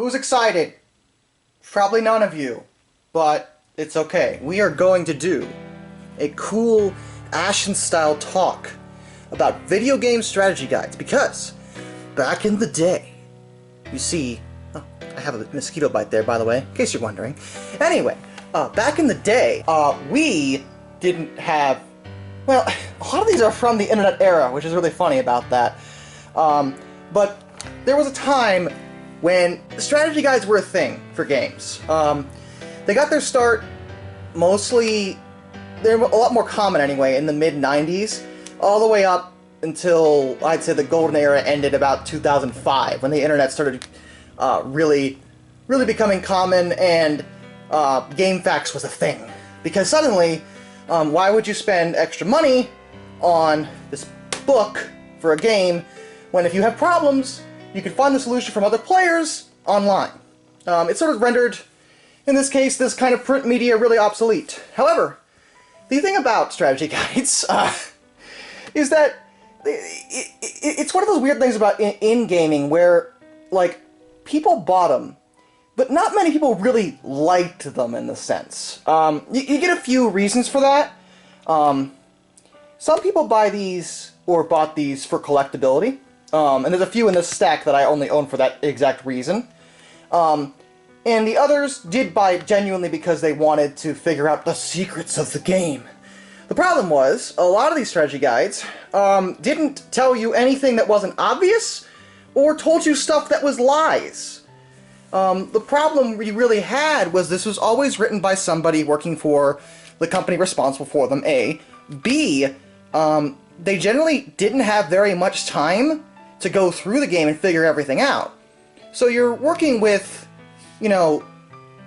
Who's excited? Probably none of you, but it's okay. We are going to do a cool Ashen-style talk about video game strategy guides, because back in the day, you see... Oh, I have a mosquito bite there, by the way, in case you're wondering. Anyway, back in the day, we didn't have... Well, a lot of these are from the internet era, which is really funny about that. But there was a time when strategy guides were a thing for games. They got their start mostly... They're a lot more common anyway, in the mid-90s, all the way up until, I'd say, the golden era ended about 2005, when the internet started really becoming common, and GameFAQs was a thing. Because suddenly, why would you spend extra money on this book for a game, when if you have problems, you can find the solution from other players online? It sort of rendered, in this case, this kind of print media really obsolete. However, the thing about strategy guides is that it's one of those weird things about in gaming where, like, people bought them, but not many people really liked them in the sense. You get a few reasons for that. Some people buy these or bought these for collectability, and there's a few in this stack that I only own for that exact reason. And the others did buy it genuinely because they wanted to figure out the secrets of the game. The problem was, a lot of these strategy guides didn't tell you anything that wasn't obvious, or told you stuff that was lies. The problem we really had was this was always written by somebody working for the company responsible for them, A. B, they generally didn't have very much time to go through the game and figure everything out. So you're working with... You know,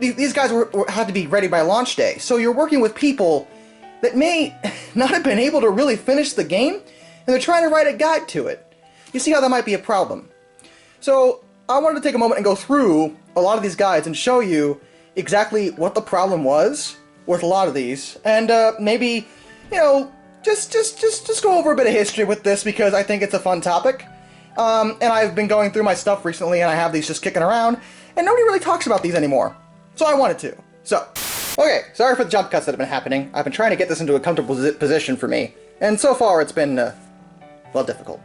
these guys had to be ready by launch day, so you're working with people that may not have been able to really finish the game, and they're trying to write a guide to it. You see how that might be a problem. So I wanted to take a moment and go through a lot of these guides and show you exactly what the problem was with a lot of these, and maybe, you know, just go over a bit of history with this, because I think it's a fun topic. And I've been going through my stuff recently, and I have these just kicking around, and nobody really talks about these anymore. So I wanted to. So, okay, sorry for the jump cuts that have been happening. I've been trying to get this into a comfortable position for me, and so far it's been, well, difficult.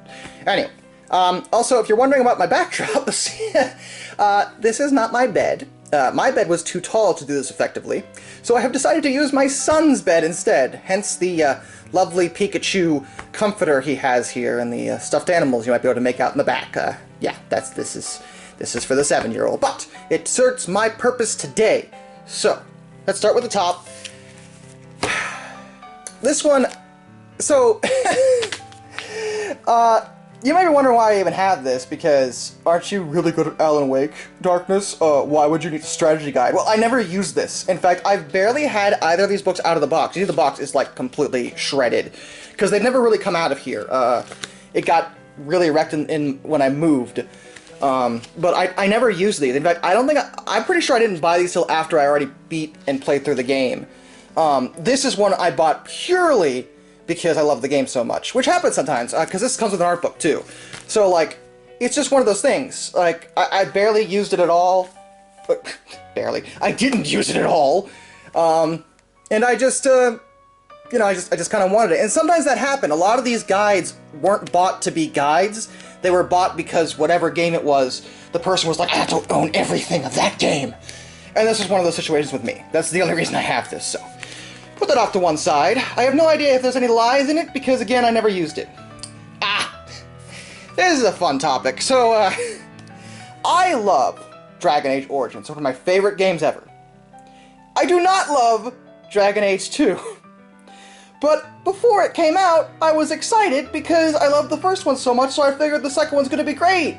Anyway, also, if you're wondering about my backdrop, this is not my bed. My bed was too tall to do this effectively, so I have decided to use my son's bed instead, hence the lovely Pikachu comforter he has here, and the stuffed animals you might be able to make out in the back. Yeah, this is for the 7-year-old, but it serves my purpose today. So, let's start with the top. This one, so, you might be wondering why I even have this, because aren't you really good at Alan Wake, Darkness? Why would you need a strategy guide? Well, I never used this. In fact, I've barely had either of these books out of the box. You see the box is like completely shredded, because they've never really come out of here. It got really wrecked in when I moved. But I never used these. In fact, I'm pretty sure I didn't buy these till after I already beat and played through the game. This is one I bought purely because I love the game so much, which happens sometimes, because this comes with an art book too. So, like, it's just one of those things. Like, I barely used it at all. Barely. I didn't use it at all. And I just, you know, I just kind of wanted it. And sometimes that happened. A lot of these guides weren't bought to be guides. They were bought because whatever game it was, the person was like, I have to own everything of that game. And this is one of those situations with me. That's the only reason I have this, so. Put that off to one side. I have no idea if there's any lies in it, because again, I never used it. This is a fun topic. So, I love Dragon Age Origins, one of my favorite games ever. I do not love Dragon Age 2. But before it came out, I was excited because I loved the first one so much, so I figured the second one's gonna be great.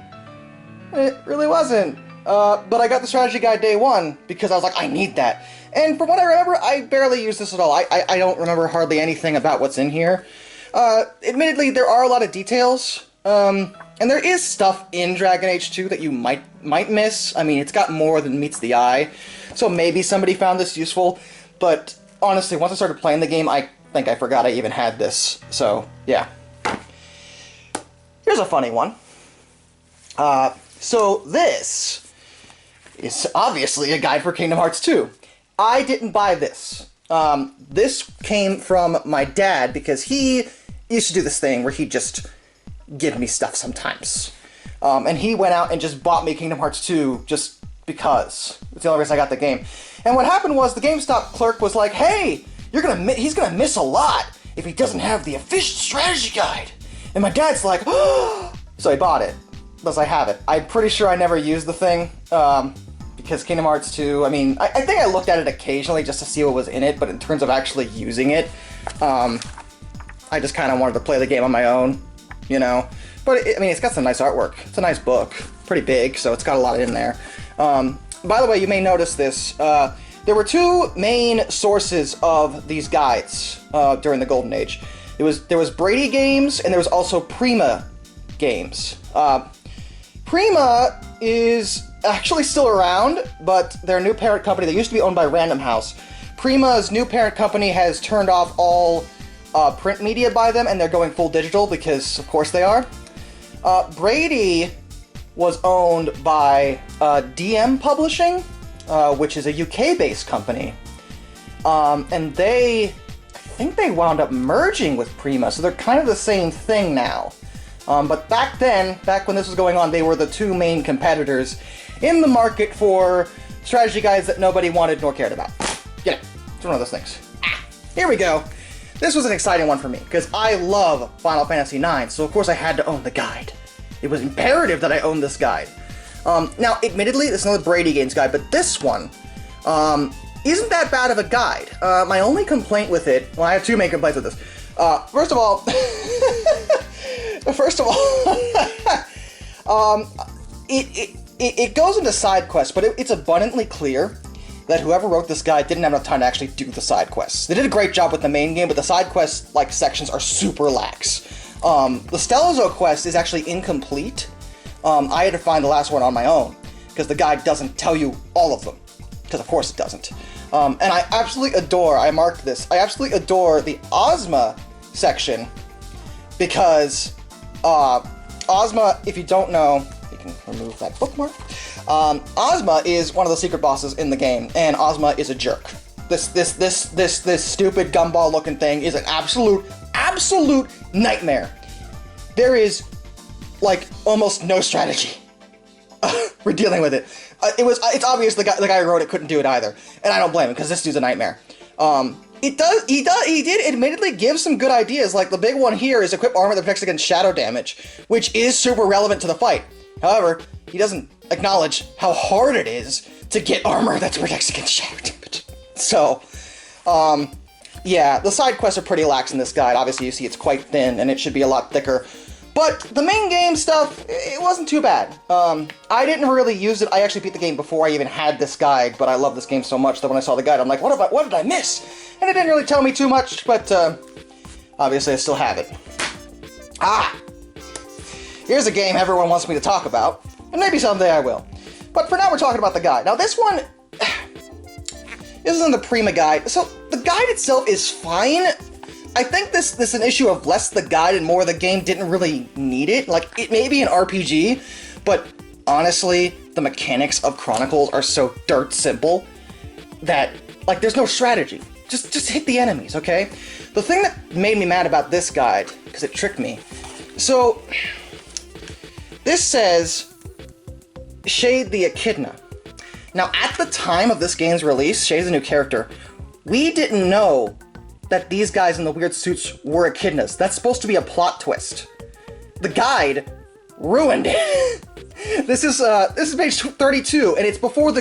And it really wasn't. But I got the strategy guide day one because I was like, I need that. And from what I remember, I barely used this at all. I don't remember hardly anything about what's in here. Admittedly, there are a lot of details, and there is stuff in Dragon Age 2 that you might miss. I mean, it's got more than meets the eye, so maybe somebody found this useful, but honestly, once I started playing the game, I think I forgot I even had this, so, yeah. Here's a funny one. So this is obviously a guide for Kingdom Hearts 2. I didn't buy this. This came from my dad because he used to do this thing where he'd just give me stuff sometimes. And he went out and just bought me Kingdom Hearts 2 just because. It's the only reason I got the game. And what happened was the GameStop clerk was like, hey, he's gonna miss a lot if he doesn't have the official strategy guide. And my dad's like, oh! So I bought it. Thus I have it. I'm pretty sure I never used the thing, because Kingdom Hearts 2, I mean, I think I looked at it occasionally just to see what was in it, but in terms of actually using it, I just kind of wanted to play the game on my own, you know? But, I mean, it's got some nice artwork. It's a nice book. Pretty big, so it's got a lot in there. By the way, you may notice this. There were two main sources of these guides during the Golden Age. There was Brady Games, and there was also Prima Games. Prima is actually still around, but their new parent company, they used to be owned by Random House. Prima's new parent company has turned off all print media by them, and they're going full digital because, of course, they are. Brady was owned by DM Publishing, which is a UK-based company. And I think they wound up merging with Prima, so they're kind of the same thing now. But back then, back when this was going on, they were the two main competitors in the market for strategy guides that nobody wanted nor cared about. Yeah, it's one of those things. Here we go. This was an exciting one for me, because I love Final Fantasy IX, so of course I had to own the guide. It was imperative that I own this guide. Now, admittedly, it's another BradyGames guide, but this one isn't that bad of a guide. My only complaint with it, well, I have two main complaints with this. First of all, it goes into side quests, but it's abundantly clear that whoever wrote this guide didn't have enough time to actually do the side quests. They did a great job with the main game, but the side quest like sections are super lax. The Stelazzo quest is actually incomplete. I had to find the last one on my own because the guide doesn't tell you all of them, because of course it doesn't. And I absolutely adore, I marked this, I absolutely adore the Ozma section because Ozma, if you don't know, you can remove that bookmark. Ozma is one of the secret bosses in the game, and Ozma is a jerk. This stupid gumball looking thing is an absolute nightmare. There is like almost no strategy for dealing with it. It's obvious the guy who wrote it couldn't do it either, and I don't blame him because this dude's a nightmare. He did admittedly give some good ideas, like the big one here is equip armor that protects against shadow damage, which is super relevant to the fight. However, he doesn't acknowledge how hard it is to get armor that protects against shadow damage. So, yeah, the side quests are pretty lax in this guide. Obviously, you see it's quite thin, and it should be a lot thicker. But the main game stuff, it wasn't too bad. I didn't really use it. I actually beat the game before I even had this guide, but I love this game so much that when I saw the guide, I'm like, what did I miss? And it didn't really tell me too much, but obviously I still have it. Here's a game everyone wants me to talk about, and maybe someday I will. But for now, we're talking about the guide. Now, this one, this isn't the Prima guide. So the guide itself is fine. I think this is an issue of less the guide and more the game didn't really need it. Like, it may be an RPG, but honestly, the mechanics of Chronicles are so dirt simple that, like, there's no strategy. Just hit the enemies, okay? The thing that made me mad about this guide, because it tricked me, so this says Shade the Echidna. Now, at the time of this game's release, Shade's a new character, we didn't know that these guys in the weird suits were echidnas. That's supposed to be a plot twist. The guide ruined it. This is page 32, and it's before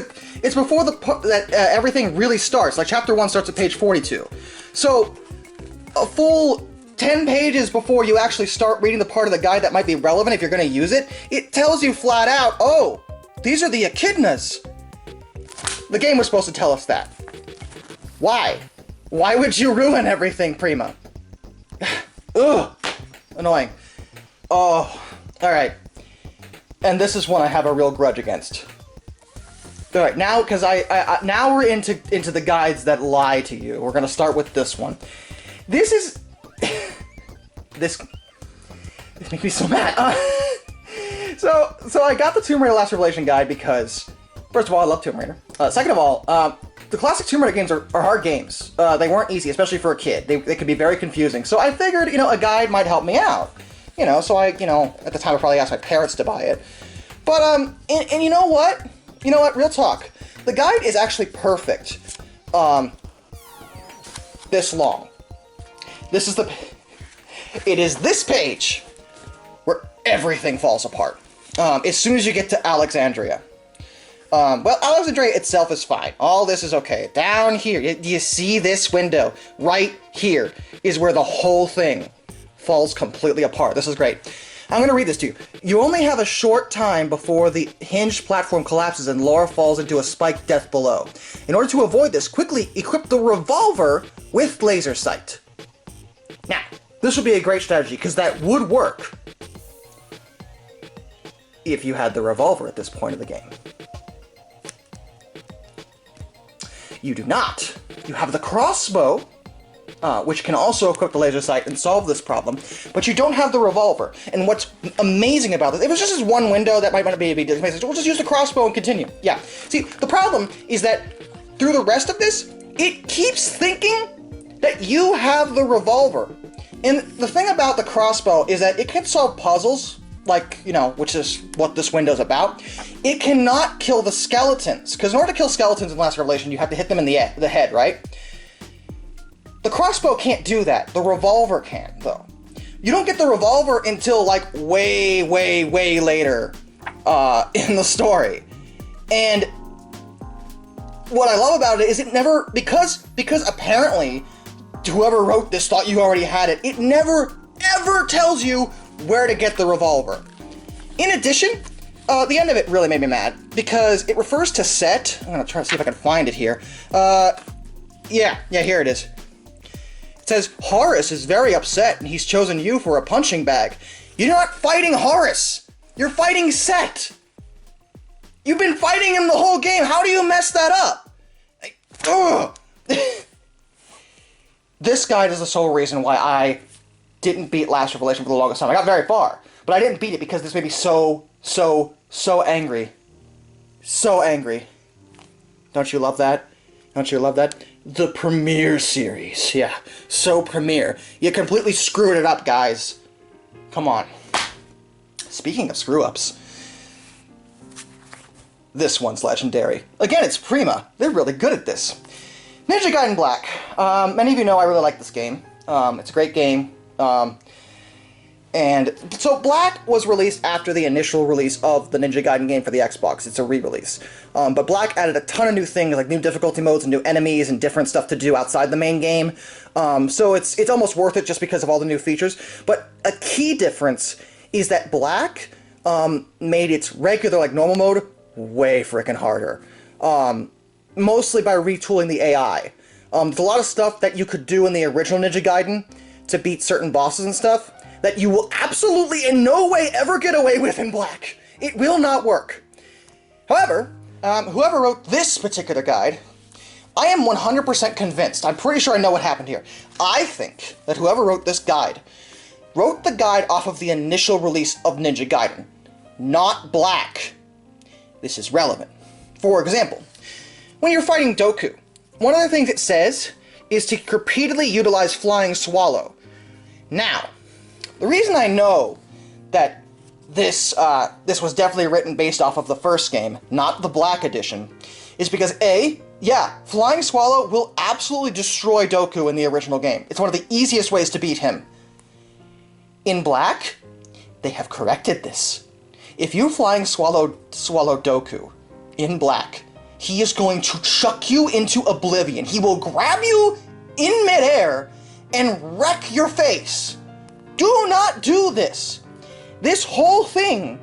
everything really starts. Like chapter 1 starts at page 42. So a full 10 pages before you actually start reading the part of the guide that might be relevant if you're going to use it, it tells you flat out, oh, these are the echidnas. The game was supposed to tell us that. Why? Why would you ruin everything, Prima? Ugh. Annoying. Oh, alright. And this is one I have a real grudge against. Alright, now, because now we're into the guides that lie to you. We're gonna start with this one. This is... This makes me so mad. So I got the Tomb Raider Last Revelation guide because First of all, I love Tomb Raider. Second of all, the classic Tomb Raider games are hard games. They weren't easy, especially for a kid. They could be very confusing. So I figured, a guide might help me out. So I, at the time I probably asked my parents to buy it. But, and you know what? Real talk. The guide is actually perfect. This long. It is this page where everything falls apart. As soon as you get to Alexandria. Well, Alexandria itself is fine. All this is okay. Down here, you see this window? Right here is where the whole thing falls completely apart. This is great. I'm going to read this to you. You only have a short time before the hinged platform collapses and Laura falls into a spiked death below. In order to avoid this, quickly equip the revolver with laser sight. Now, this would be a great strategy, because that would work if you had the revolver at this point of the game. You do not. You have the crossbow, which can also equip the laser sight and solve this problem, but you don't have the revolver. And what's amazing about this, if it was just this one window, that might not be a big deal. We'll just use the crossbow and continue. Yeah. See, the problem is that through the rest of this, it keeps thinking that you have the revolver. And the thing about the crossbow is that it can solve puzzles, like, which is what this window's about. It cannot kill the skeletons, because in order to kill skeletons in Last Revelation, you have to hit them in the head, right? The crossbow can't do that. The revolver can, though. You don't get the revolver until, like, way, way, way later in the story. And what I love about it is it never, because apparently whoever wrote this thought you already had it, it never, ever tells you where to get the revolver. In addition, the end of it really made me mad, because it refers to Set. I'm gonna try to see if I can find it here. Yeah, here it is. It says, Horus is very upset and he's chosen you for a punching bag. You're not fighting Horus! You're fighting Set! You've been fighting him the whole game, how do you mess that up? Ugh! This guide is the sole reason why I didn't beat Last Revelation for the longest time. I got very far, but I didn't beat it because this made me so angry. So angry. Don't you love that? Don't you love that? The Premiere series. Yeah, so Premiere. You completely screwed it up, guys. Come on. Speaking of screw-ups, this one's legendary. Again, it's Prima. They're really good at this. Ninja Gaiden Black. Many of you know I really like this game. It's a great game. And so Black was released after the initial release of the Ninja Gaiden game for the Xbox. It's a re-release. But Black added a ton of new things, like new difficulty modes and new enemies and different stuff to do outside the main game. So it's almost worth it just because of all the new features. But a key difference is that Black made its regular, like normal mode, way freaking harder. Mostly by retooling the AI. There's a lot of stuff that you could do in the original Ninja Gaiden to beat certain bosses and stuff that you will absolutely in no way ever get away with in Black. It will not work. However, whoever wrote this particular guide, I am 100% convinced, I'm pretty sure I know what happened here. I think that whoever wrote this guide wrote the guide off of the initial release of Ninja Gaiden, not Black. This is relevant. For example, when you're fighting Doku, one of the things it says is to repeatedly utilize Flying Swallow. Now, the reason I know that this was definitely written based off of the first game, not the Black Edition, is because Flying Swallow will absolutely destroy Doku in the original game. It's one of the easiest ways to beat him. In Black, they have corrected this. If you Flying Swallow Doku in Black, he is going to chuck you into oblivion. He will grab you in midair and wreck your face. Do not do this. This whole thing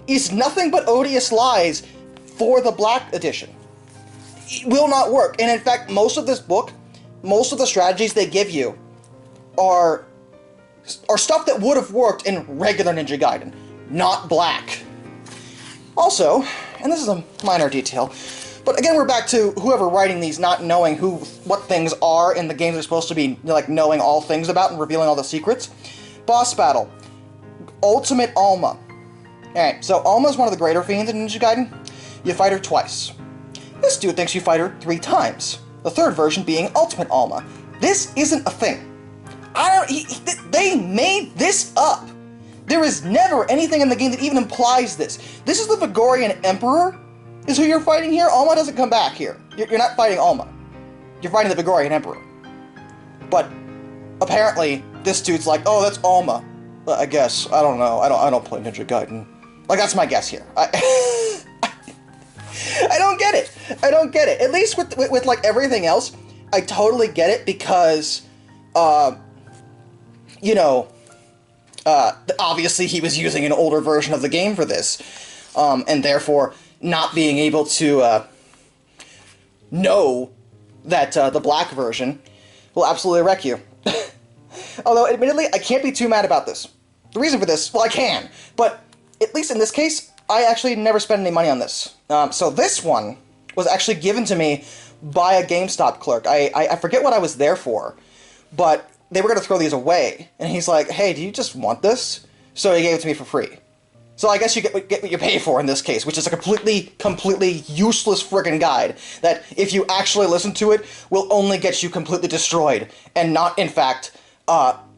is nothing but odious lies for the Black Edition. It will not work. And in fact, most of this book, most of the strategies they give you are stuff that would have worked in regular Ninja Gaiden, not Black. Also, and this is a minor detail, but again, we're back to whoever writing these not knowing what things are in the games they're supposed to be, like, knowing all things about and revealing all the secrets. Boss battle. Ultimate Alma. Alright, so Alma is one of the greater fiends in Ninja Gaiden. you fight her twice. This dude thinks you fight her 3 times, the third version being Ultimate Alma. This isn't a thing. They made this up. There is never anything in the game that even implies this. This is the Vigorian Emperor, is who you're fighting here. Alma doesn't come back here. You're not fighting Alma. You're fighting the Vigorian Emperor. But apparently, this dude's like, oh, that's Alma. I guess. I don't know. I don't play Ninja Gaiden. Like, that's my guess here. I don't get it. I don't get it. At least with like everything else, I totally get it because, you know, obviously he was using an older version of the game for this, and therefore not being able to know that the black version will absolutely wreck you. Although, admittedly, I can't be too mad about this. The reason for this, well, I can, but at least in this case, I actually never spent any money on this. So this one was actually given to me by a GameStop clerk. I forget what I was there for, but they were going to throw these away. And he's like, hey, do you just want this? So he gave it to me for free. So I guess you get what you pay for in this case, which is a completely useless friggin' guide that, if you actually listen to it, will only get you completely destroyed and not, in fact,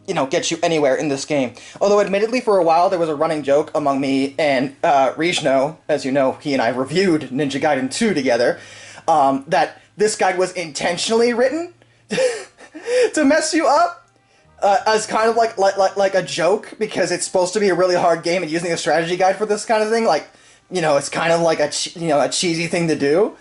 you know, get you anywhere in this game. Although, admittedly, for a while, there was a running joke among me and Rijno, as you know, he and I reviewed Ninja Gaiden 2 together, that this guide was intentionally written to mess you up. As kind of like a joke, because it's supposed to be a really hard game, and using a strategy guide for this kind of thing, like, you know, it's kind of like a cheesy thing to do.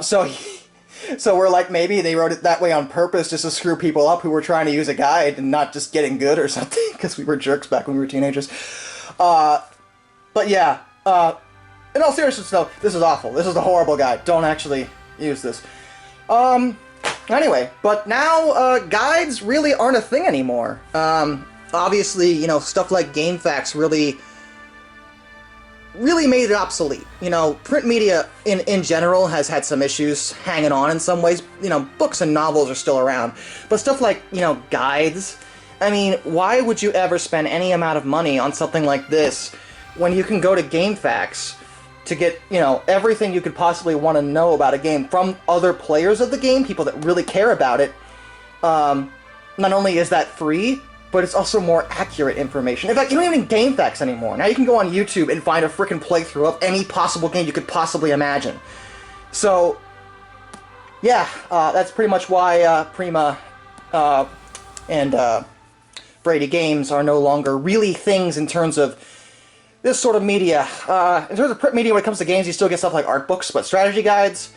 So we're like, maybe they wrote it that way on purpose just to screw people up who were trying to use a guide and not just getting good or something, because we were jerks back when we were teenagers. But yeah, in all seriousness though, this is awful. This is a horrible guide. Don't actually use this. Anyway, but now, guides really aren't a thing anymore. Obviously, you know, stuff like GameFAQs really made it obsolete. You know, print media in general has had some issues hanging on in some ways. You know, books and novels are still around. But stuff like, you know, guides, I mean, why would you ever spend any amount of money on something like this when you can go to GameFAQs to get, you know, everything you could possibly want to know about a game from other players of the game, people that really care about it. Not only is that free, but it's also more accurate information. In fact, you don't even need GameFAQs anymore. Now you can go on YouTube and find a frickin' playthrough of any possible game you could possibly imagine. So, yeah, that's pretty much why Prima and BradyGames are no longer really things in terms of this sort of media. In terms of print media, when it comes to games, you still get stuff like art books, but strategy guides,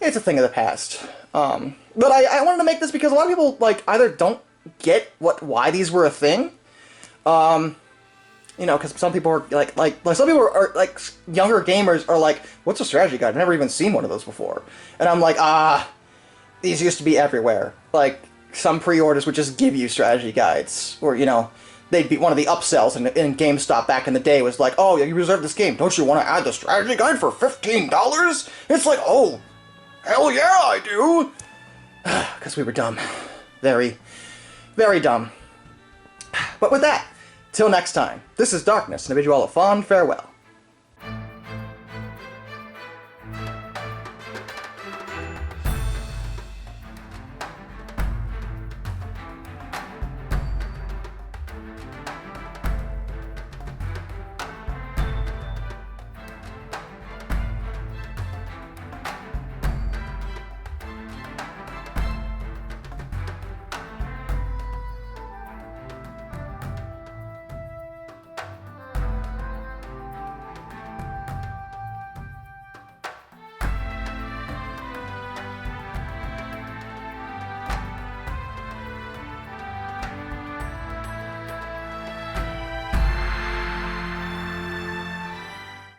it's a thing of the past. But I wanted to make this because a lot of people, like, either don't get why these were a thing, you know, because some people are like some people are like, younger gamers are like, what's a strategy guide? I've never even seen one of those before. And I'm like, these used to be everywhere. Like, some pre-orders would just give you strategy guides, or, you know, they'd be one of the upsells in GameStop back in the day was like, oh, you reserved this game. Don't you want to add the strategy guide for $15? It's like, oh, hell yeah, I do. Because we were dumb. Very, very dumb. But with that, till next time, this is Darkness, and I bid you all a fond farewell.